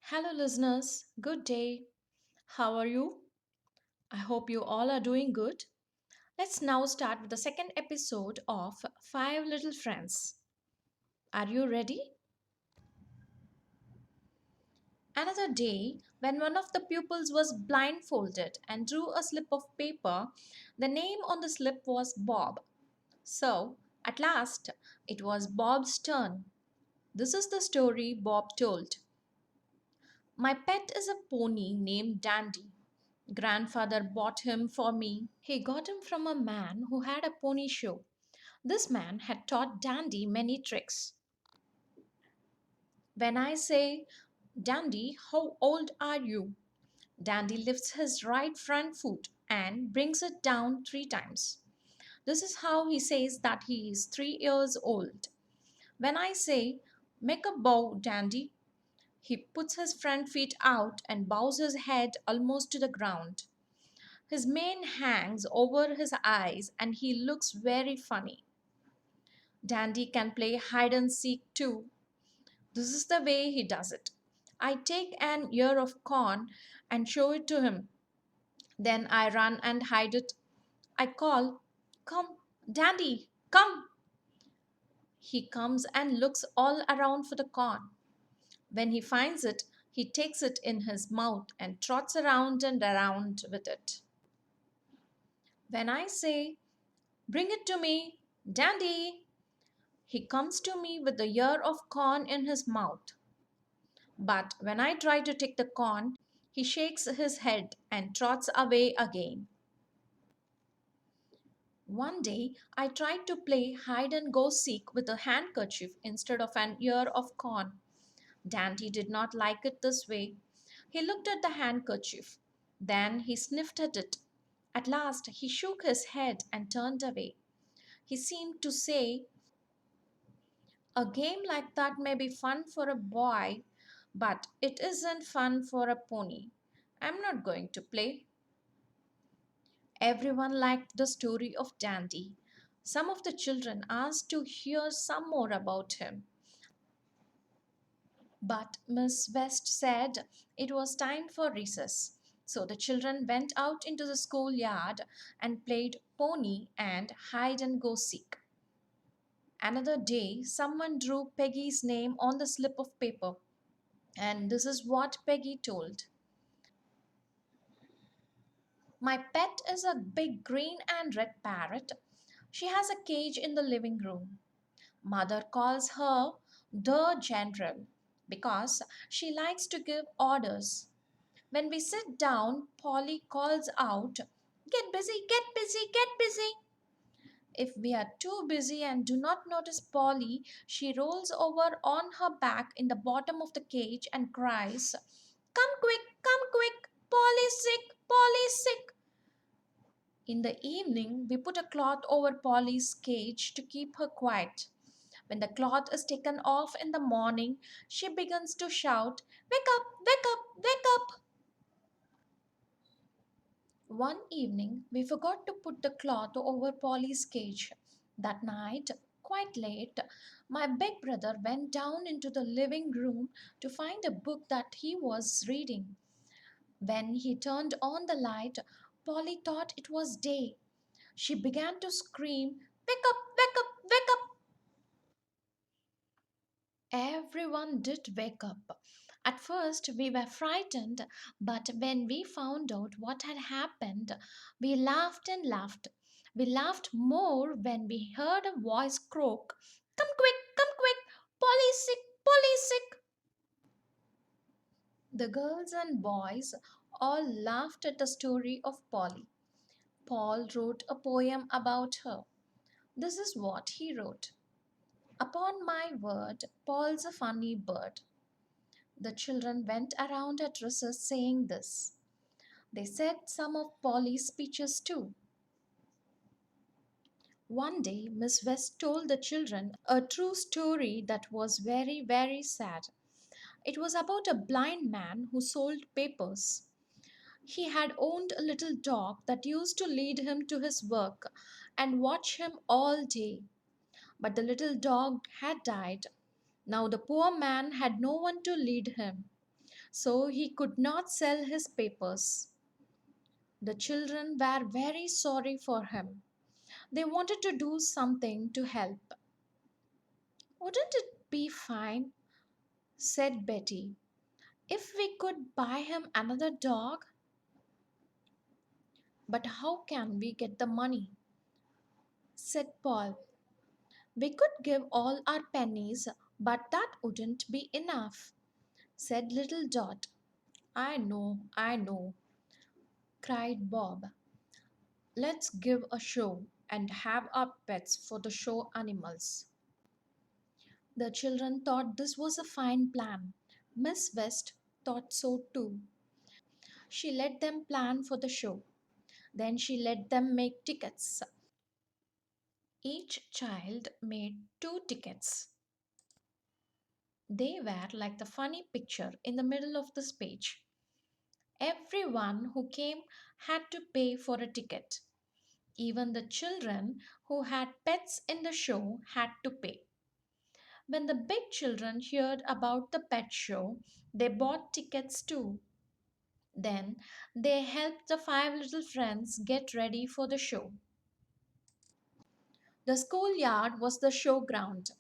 Hello, listeners. Good day. How are you? I hope you all are doing good. Let's now start with the second episode of Five Little Friends. Are you ready? Another day, when one of the pupils was blindfolded and drew a slip of paper, the name on the slip was Bob. So, at last, it was Bob's turn. This is the story Bob told. My pet is a pony named Dandy. Grandfather bought him for me. He got him from a man who had a pony show. This man had taught Dandy many tricks. When I say, Dandy, how old are you? Dandy lifts his right front foot and brings it down 3 times. This is how he says that he is 3 years old. When I say, make a bow, Dandy, he puts his front feet out and bows his head almost to the ground. His mane hangs over his eyes and he looks very funny. Dandy can play hide and seek too. This is the way he does it. I take an ear of corn and show it to him. Then I run and hide it. I call, come, Dandy, come. He comes and looks all around for the corn. When he finds it, he takes it in his mouth and trots around and around with it. When I say, bring it to me, Dandy, he comes to me with the ear of corn in his mouth. But when I try to take the corn, he shakes his head and trots away again. One day I tried to play hide and go seek with a handkerchief instead of an ear of corn. Dandy did not like it this way. He looked at the handkerchief. Then he sniffed at it. At last he shook his head and turned away. He seemed to say, a game like that may be fun for a boy, but it isn't fun for a pony. I'm not going to play. Everyone liked the story of Dandy. Some of the children asked to hear some more about him. But Miss West said it was time for recess. So the children went out into the schoolyard and played pony and hide and go seek. Another day, someone drew Peggy's name on the slip of paper. And this is what Peggy told. My pet is a big green and red parrot. She has a cage in the living room. Mother calls her the general because she likes to give orders. When we sit down, Polly calls out, get busy, get busy, get busy. If we are too busy and do not notice Polly, she rolls over on her back in the bottom of the cage and cries, come quick, Polly's sick, Polly's sick. In the evening, we put a cloth over Polly's cage to keep her quiet. When the cloth is taken off in the morning, she begins to shout, wake up, wake up, wake up. One evening, we forgot to put the cloth over Polly's cage. That night, quite late, my big brother went down into the living room to find a book that he was reading. When he turned on the light, Polly thought it was day. She began to scream, wake up, wake up, wake up. Everyone did wake up. At first, we were frightened, but when we found out what had happened, we laughed and laughed. We laughed more when we heard a voice croak, come quick, Polly's sick, Polly's sick. The girls and boys all laughed at the story of Polly. Paul wrote a poem about her. This is what he wrote. Upon my word, Paul's a funny bird. The children went around at recess saying this. They said some of Polly's speeches too. One day, Miss West told the children a true story that was very, very sad. It was about a blind man who sold papers. He had owned a little dog that used to lead him to his work and watch him all day. But the little dog had died. Now the poor man had no one to lead him. so he could not sell his papers. The children were very sorry for him. They wanted to do something to help. "Wouldn't it be fine," said Betty, "if we could buy him another dog?" "But how can we get the money?" said Paul. "We could give all our pennies, but that wouldn't be enough," said little Dot. I know," cried Bob. "Let's give a show and have our pets for the show animals." The children thought this was a fine plan. Miss West thought so too. She let them plan for the show. Then she let them make tickets. Each child made 2 tickets. They were like the funny picture in the middle of this page. Everyone who came had to pay for a ticket. Even the children who had pets in the show had to pay. When the big children heard about the pet show, they bought tickets too. Then they helped the 5 little friends get ready for the show. The schoolyard was the showground.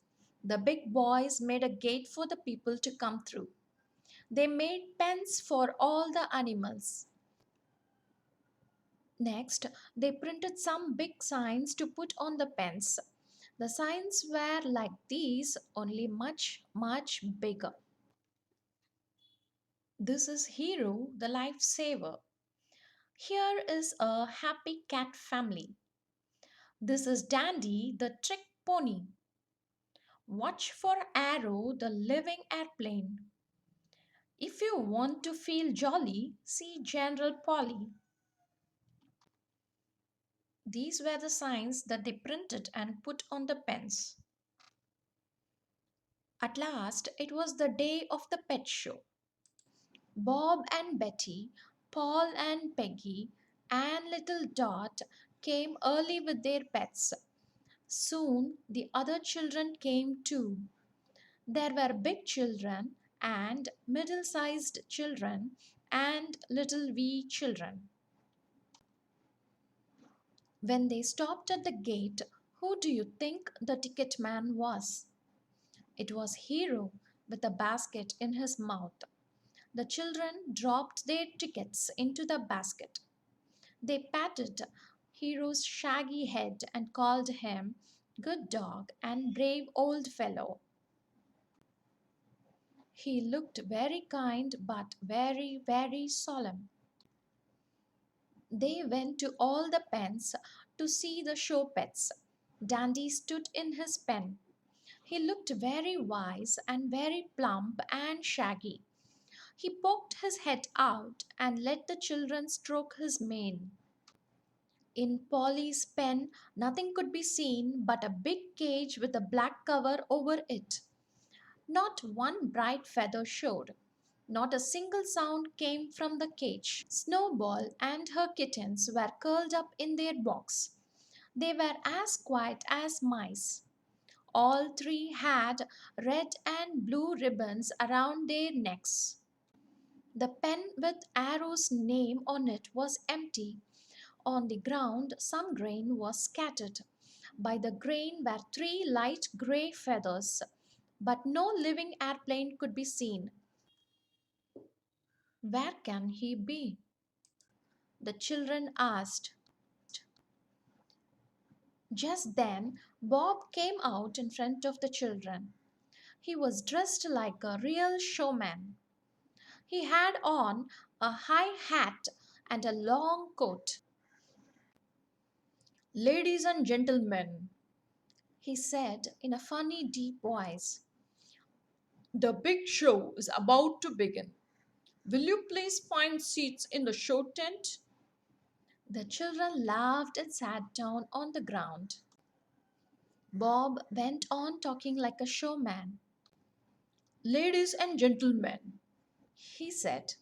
The big boys made a gate for the people to come through. They made pens for all the animals. Next, they printed some big signs to put on the pens. The signs were like these, only much, much bigger. "This is Hero, the lifesaver." "Here is a happy cat family." "This is Dandy, the trick pony." "Watch for Arrow, the living airplane." "If you want to feel jolly, see General Polly." These were the signs that they printed and put on the pens. At last, it was the day of the pet show. Bob and Betty, Paul and Peggy, and little Dot came early with their pets. Soon the other children came too. There were big children and middle sized children and little wee children. When they stopped at the gate, who do you think the ticket man was? It was Hero with a basket in his mouth. The children dropped their tickets into the basket. They patted Hero's shaggy head and called him "good dog" and "brave old fellow." He looked very kind but very, very solemn. They went to all the pens to see the show pets. Dandy stood in his pen. He looked very wise and very plump and shaggy. He poked his head out and let the children stroke his mane. In Polly's pen, nothing could be seen but a big cage with a black cover over it. Not one bright feather showed. Not a single sound came from the cage. Snowball and her kittens were curled up in their box. They were as quiet as mice. All three had red and blue ribbons around their necks. The pen with Arrow's name on it was empty. On the ground, some grain was scattered. By the grain were 3 light gray feathers, but no living airplane could be seen. "Where can he be?" the children asked. Just then, Bob came out in front of the children. He was dressed like a real showman. He had on a high hat and a long coat. "Ladies and gentlemen," he said in a funny deep voice, "the big show is about to begin. Will you please find seats in the show tent?" The children laughed and sat down on the ground. Bob went on talking like a showman. "Ladies and gentlemen," he said,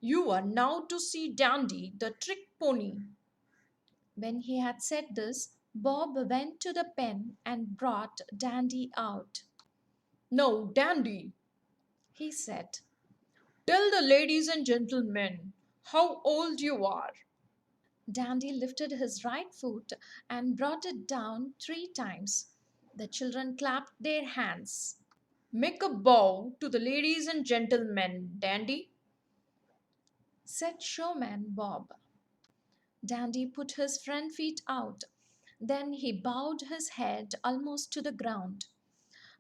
"you are now to see Dandy the trick pony." When he had said this, Bob went to the pen and brought Dandy out. "Now, Dandy," he said, Tell the ladies and gentlemen how old you are. Dandy lifted his right foot and brought it down 3 times. The children clapped their hands. Make a bow to the ladies and gentlemen, Dandy, said Showman Bob. Dandy put his front feet out. Then he bowed his head almost to the ground.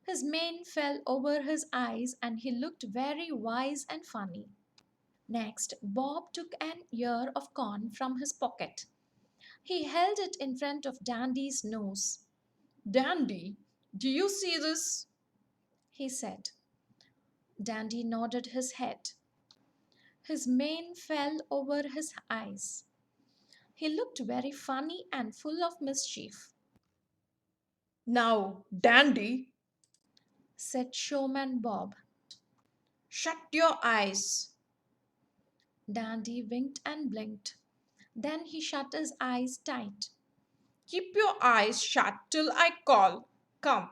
His mane fell over his eyes and he looked very wise and funny. Next, Bob took an ear of corn from his pocket. He held it in front of Dandy's nose. Dandy, do you see this? He said. Dandy nodded his head. His mane fell over his eyes. He looked very funny and full of mischief. Now, Dandy, said Showman Bob, shut your eyes. Dandy winked and blinked. Then he shut his eyes tight. Keep your eyes shut till I call. Come,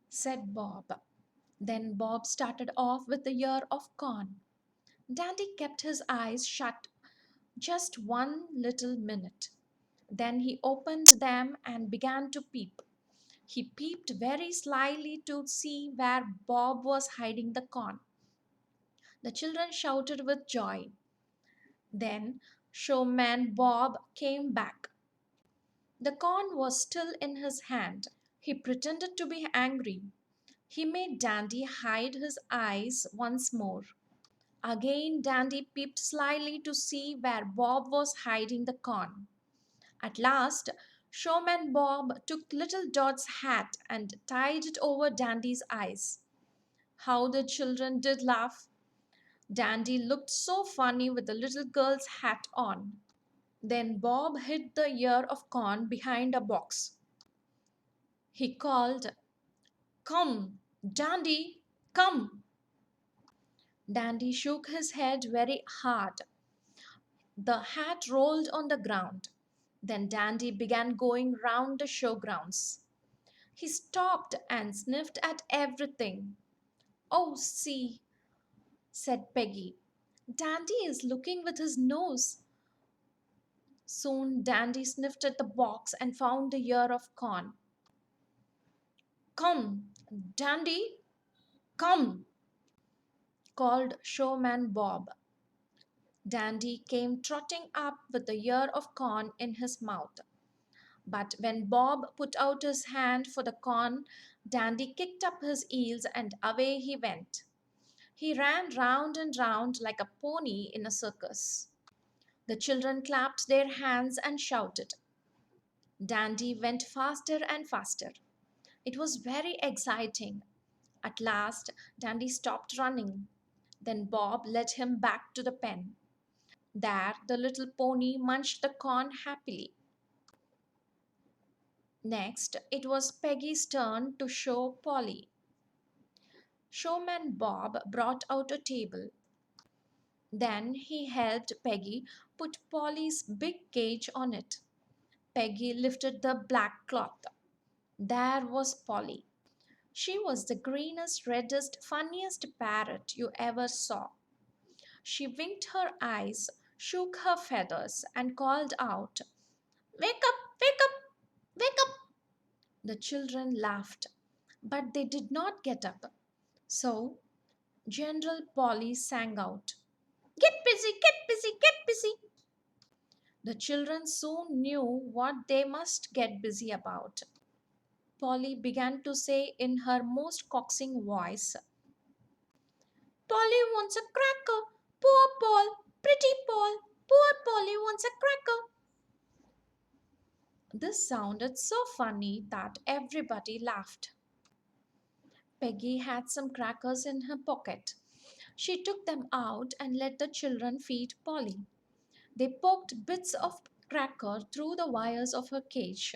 said Bob. Then Bob started off with the ear of corn. Dandy kept his eyes shut just one little minute. Then he opened them and began to peep. He peeped very slyly to see where Bob was hiding the corn. The children shouted with joy. Then Showman Bob came back. The corn was still in his hand. He pretended to be angry. He made Dandy hide his eyes once more. Again Dandy peeped slyly to see where Bob was hiding the corn. At last, Showman Bob took Little Dot's hat and tied it over Dandy's eyes. How the children did laugh! Dandy looked so funny with the little girl's hat on. Then Bob hid the ear of corn behind a box. He called, Come, Dandy, come. Dandy shook his head very hard. The hat rolled on the ground. Then Dandy began going round the showgrounds. He stopped and sniffed at everything. Oh, see, said Peggy. Dandy is looking with his nose. Soon Dandy sniffed at the box and found the ear of corn. Come, Dandy, come, called Showman Bob. Dandy came trotting up with the ear of corn in his mouth. But when Bob put out his hand for the corn, Dandy kicked up his heels and away he went. He ran round and round like a pony in a circus. The children clapped their hands and shouted. Dandy went faster and faster. It was very exciting. At last, Dandy stopped running. Then Bob led him back to the pen. There, the little pony munched the corn happily. Next, it was Peggy's turn to show Polly. Showman Bob brought out a table. Then he helped Peggy put Polly's big cage on it. Peggy lifted the black cloth. There was Polly. She was the greenest, reddest, funniest parrot you ever saw. She winked her eyes, shook her feathers, and called out, Wake up, wake up, wake up! The children laughed, but they did not get up. So General Polly sang out, Get busy, get busy, get busy! The children soon knew what they must get busy about. Polly began to say in her most coaxing voice, Polly wants a cracker. Poor Paul, pretty Paul, poor Polly wants a cracker. This sounded so funny that everybody laughed. Peggy had some crackers in her pocket. She took them out and let the children feed Polly. They poked bits of cracker through the wires of her cage.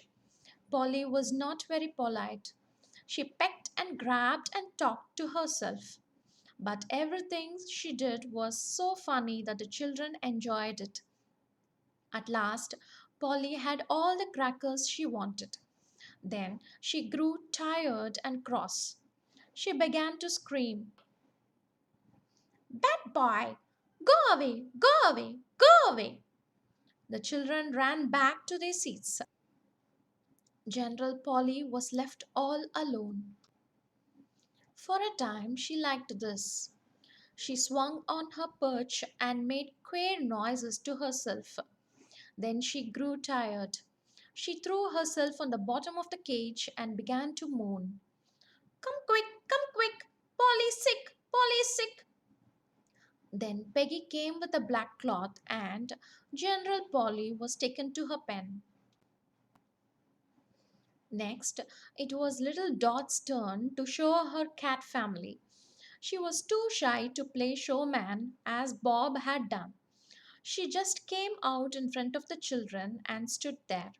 Polly was not very polite. She pecked and grabbed and talked to herself. But everything she did was so funny that the children enjoyed it. At last, Polly had all the crackers she wanted. Then she grew tired and cross. She began to scream. Bad boy! Go away! Go away! Go away! The children ran back to their seats. General Polly was left all alone. For a time she liked this. She swung on her perch and made queer noises to herself. Then she grew tired. She threw herself on the bottom of the cage and began to moan. Come quick, come quick! Polly's sick! Polly's sick! Then Peggy came with a black cloth and General Polly was taken to her pen. Next, it was little Dot's turn to show her cat family. She was too shy to play showman as Bob had done. She just came out in front of the children and stood there.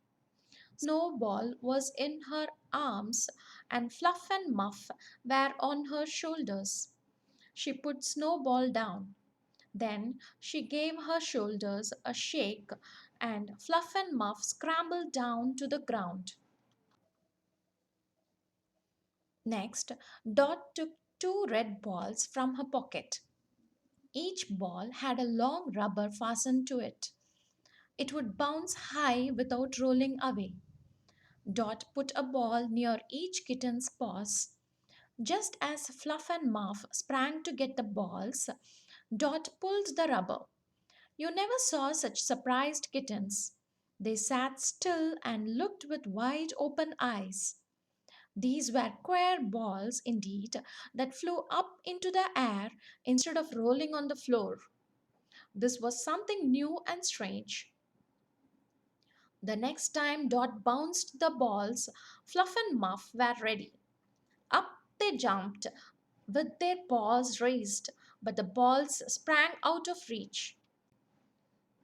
Snowball was in her arms and Fluff and Muff were on her shoulders. She put Snowball down. Then she gave her shoulders a shake and Fluff and Muff scrambled down to the ground. Next, Dot took two red balls from her pocket. Each ball had a long rubber fastened to it. It would bounce high without rolling away. Dot put a ball near each kitten's paws. Just as Fluff and Muff sprang to get the balls, Dot pulled the rubber. You never saw such surprised kittens. They sat still and looked with wide open eyes. These were queer balls indeed that flew up into the air instead of rolling on the floor. This was something new and strange. The next time Dot bounced the balls, Fluff and Muff were ready. Up they jumped with their paws raised, but the balls sprang out of reach.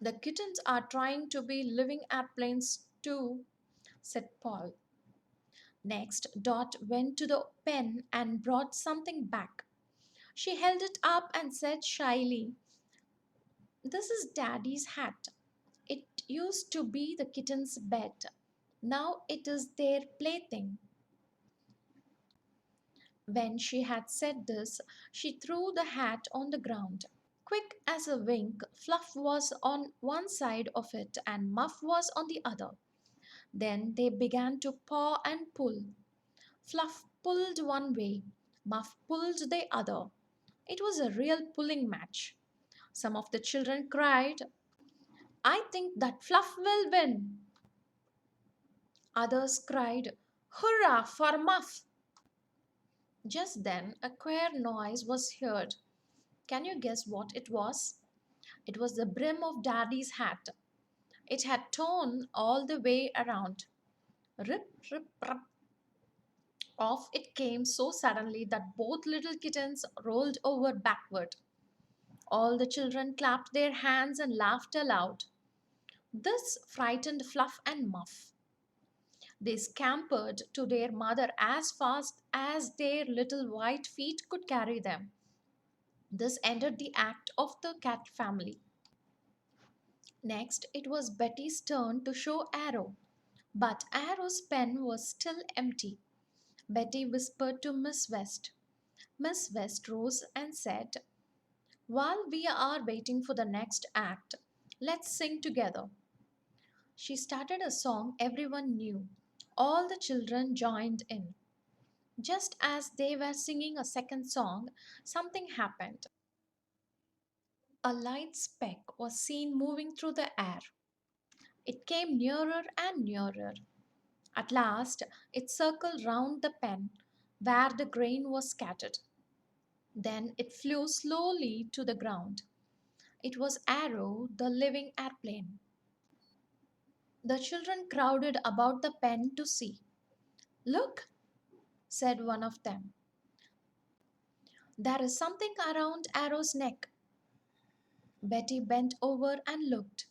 The kittens are trying to be living airplanes too, said Paul. Next, Dot went to the pen and brought something back. She held it up and said shyly, This is Daddy's hat. It used to be the kitten's bed. Now it is their plaything. When she had said this, she threw the hat on the ground. Quick as a wink, Fluff was on one side of it and Muff was on the other. Then they began to paw and pull. Fluff pulled one way, Muff pulled the other. It was a real pulling match. Some of the children cried, I think that Fluff will win. Others cried, Hurrah for Muff! Just then a queer noise was heard. Can you guess what it was? It was the brim of Daddy's hat. It had torn all the way around. Rip, rip, rip. Off it came so suddenly that both little kittens rolled over backward. All the children clapped their hands and laughed aloud. This frightened Fluff and Muff. They scampered to their mother as fast as their little white feet could carry them. This ended the act of the cat family. Next, it was Betty's turn to show Arrow, but Arrow's pen was still empty. Betty whispered to Miss West. Miss West rose and said, While we are waiting for the next act, let's sing together. She started a song everyone knew. All the children joined in. Just as they were singing a second song, something happened. A light speck was seen moving through the air. It came nearer and nearer. At last, it circled round the pen where the grain was scattered. Then it flew slowly to the ground. It was Arrow, the living airplane. The children crowded about the pen to see. Look, said one of them. There is something around Arrow's neck. Betty bent over and looked.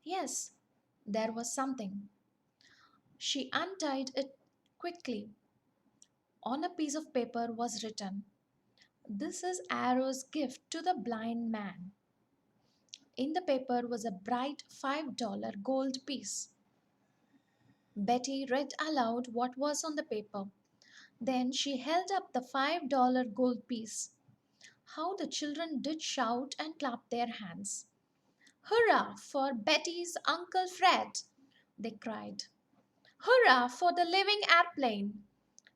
Yes, there was something. She untied it quickly. On a piece of paper was written, This is Arrow's gift to the blind man. In the paper was a bright $5 gold piece. Betty read aloud what was on the paper. Then she held up the $5 gold piece. How the children did shout and clap their hands. Hurrah for Betty's Uncle Fred! They cried. Hurrah for the living airplane!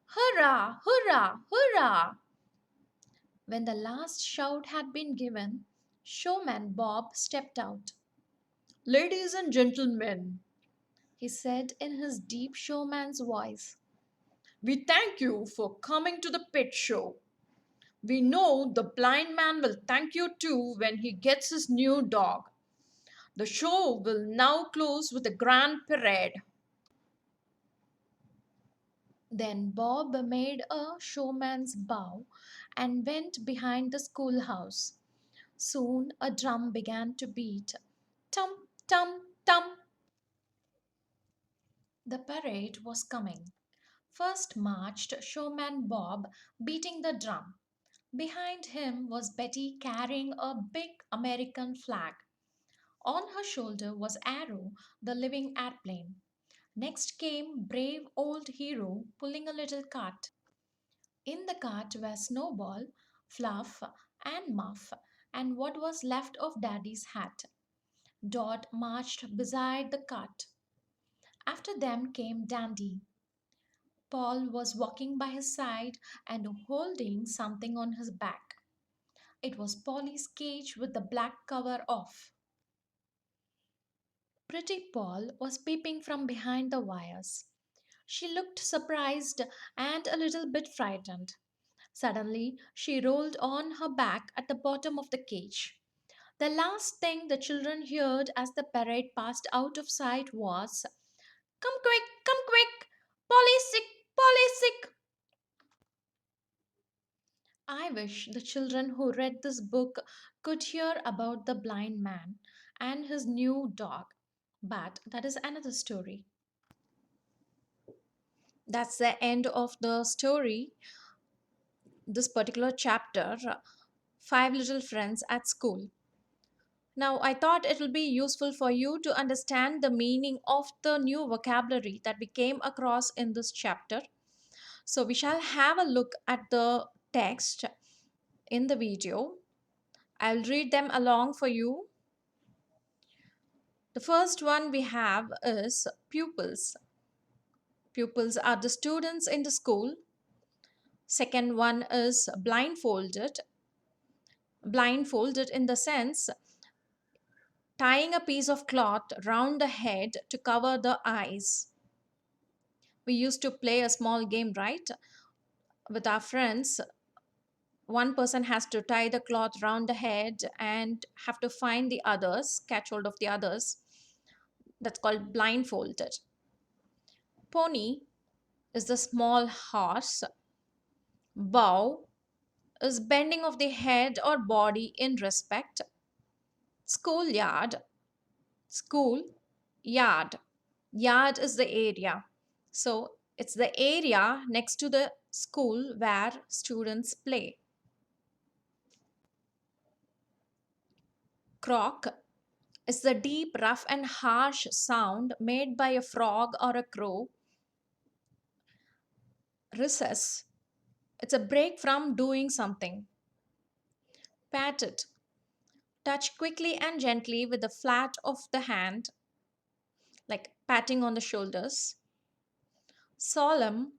Hurrah! Hurrah! Hurrah! When the last shout had been given, Showman Bob stepped out. Ladies and gentlemen, he said in his deep showman's voice, we thank you for coming to the pit show. We know the blind man will thank you too when he gets his new dog. The show will now close with a grand parade. Then Bob made a showman's bow and went behind the schoolhouse. Soon a drum began to beat. Tum, tum, tum. The parade was coming. First marched Showman Bob beating the drum. Behind him was Betty carrying a big American flag. On her shoulder was Arrow, the living airplane. Next came brave old Hero pulling a little cart. In the cart were Snowball, Fluff, and Muff, and what was left of Daddy's hat. Dot marched beside the cart. After them came Dandy. Paul was walking by his side and holding something on his back. It was Polly's cage with the black cover off. Pretty Poll was peeping from behind the wires. She looked surprised and a little bit frightened. Suddenly, she rolled on her back at the bottom of the cage. The last thing the children heard as the parade passed out of sight was, come quick, come quick! Polly's sick, Polly's sick! I wish the children who read this book could hear about the blind man and his new dog. But that is another story. That's the end of the story, this particular chapter, Five Little Friends at School. Now, I thought it will be useful for you to understand the meaning of the new vocabulary that we came across in this chapter. So, we shall have a look at the text in the video. I'll read them along for you. The first one we have is pupils. Pupils are the students in the school. Second one is blindfolded. Blindfolded in the sense tying a piece of cloth round the head to cover the eyes. We used to play a small game, right? With our friends. One person has to tie the cloth round the head and have to find the others, catch hold of the others. That's called blindfolded. Pony is the small horse. Bow is bending of the head or body in respect. Schoolyard, school, yard. Yard is the area. So it's the area next to the school where students play. Croak is the deep, rough, and harsh sound made by a frog or a crow. Recess, it's a break from doing something. Pat it, touch quickly and gently with the flat of the hand, like patting on the shoulders. Solemn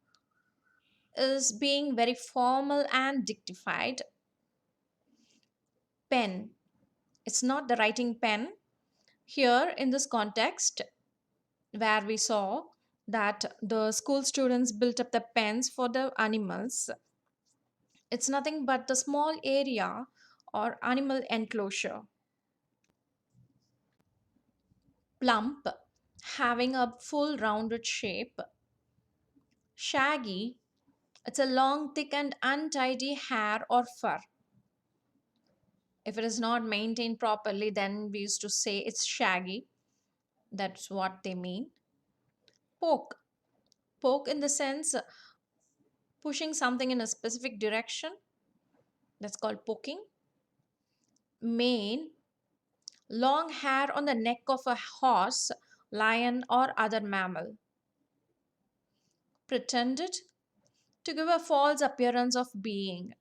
is being very formal and dignified. Pen, it's not the writing pen. Here, in this context, where we saw that the school students built up the pens for the animals, it's nothing but the small area or animal enclosure. Plump, having a full rounded shape. Shaggy, it's a long, thick, and untidy hair or fur. If it is not maintained properly, then we used to say it's shaggy. That's what they mean. Poke, poke in the sense pushing something in a specific direction. That's called poking. Mane, long hair on the neck of a horse, lion, or other mammal. Pretended, to give a false appearance of being.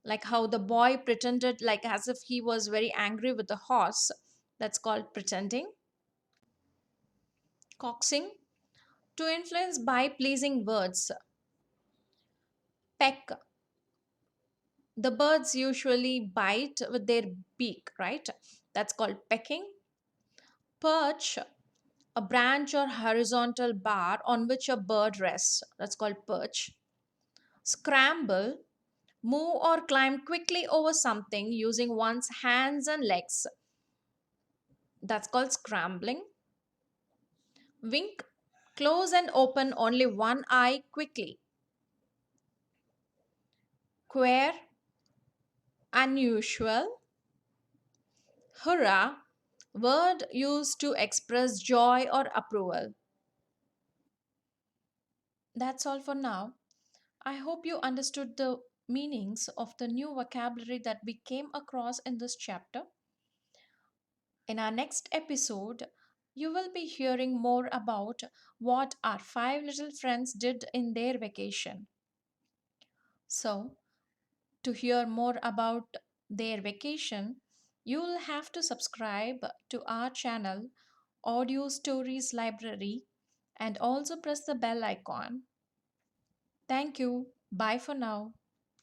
Like how the boy pretended like as if he was very angry with the horse. That's called pretending. Coaxing, to influence by pleasing words. Peck, the birds usually bite with their beak, right? That's called pecking. Perch, a branch or horizontal bar on which a bird rests. That's called perch. Scramble, move or climb quickly over something using one's hands and legs. That's called scrambling. Wink, close and open only one eye quickly. Queer, unusual. Hurrah, word used to express joy or approval. That's all for now. I hope you understood the meanings of the new vocabulary that we came across in this chapter. In our next episode, you will be hearing more about what our five little friends did in their vacation. So, to hear more about their vacation, you will have to subscribe to our channel, Audio Stories Library, and also press the bell icon. Thank you. Bye for now.